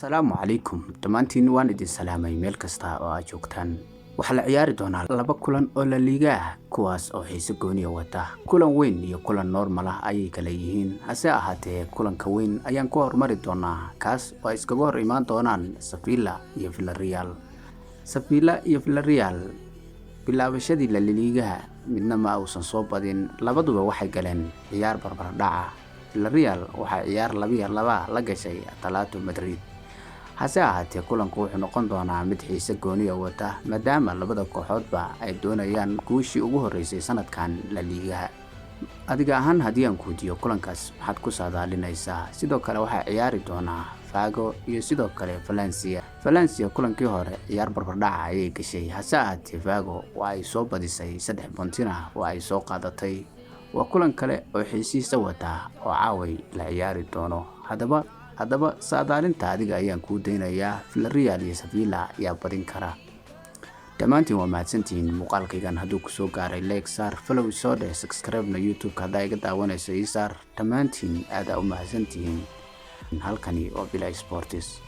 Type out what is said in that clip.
السلام عليكم dhammaantiin waan idin salaamay meel kasta oo aad joogtaan waxa la ciyaari doonaa laba kulan oo la liiga ah kuwaas oo xiiso gooni wata kulan weyn iyo kulan normal ah ayay kala yihiin hase ahaatee kulanka weyn ayaan ku hormari doonaa kaas oo iskaga hor imaan doonaan Sevilla iyo Vilareal bilaabashadii la liigaha midna ma uusan soo badin labaduba waxay galeen ciyaar barbar dhaca Vilareal waxa ciyaar 2-2 la gashay Atletico Madrid hase ahaatee kulanku wuxuu noqon doonaa mid xiiso gooni wata maadaama labada kooxoodba ay doonayaan guushii ugu horeysay sanadkan la liigaha adiga ahaan haddii aan ku diyo kulankaas waxaad ku saadaalinaysaa sidoo kale waxa ciyaari doonaa Vigo iyo sidoo kale Valencia kulankii hore ciyaar barbar dhaca ayay gashay hase ahaatee Vigo ay soo badisay 3 bontina oo ay soo qaadatay waa kulan kale oo xiisiisa wata oo Caaway la ciyaari doono haddaba saadaalinta adiga ayaan ku daynayaa Vilareal iyo Sevilla ayaa badin kara dhammaantiin waa mahadsantihiin muuqaalkaygan hadduu ku soo gaaray like saar follow soo dheh subscribe na YouTube haddaa iga daawanayso ii saar dhammaantiin aad u mahadsantihiin halkani oo Bila Sports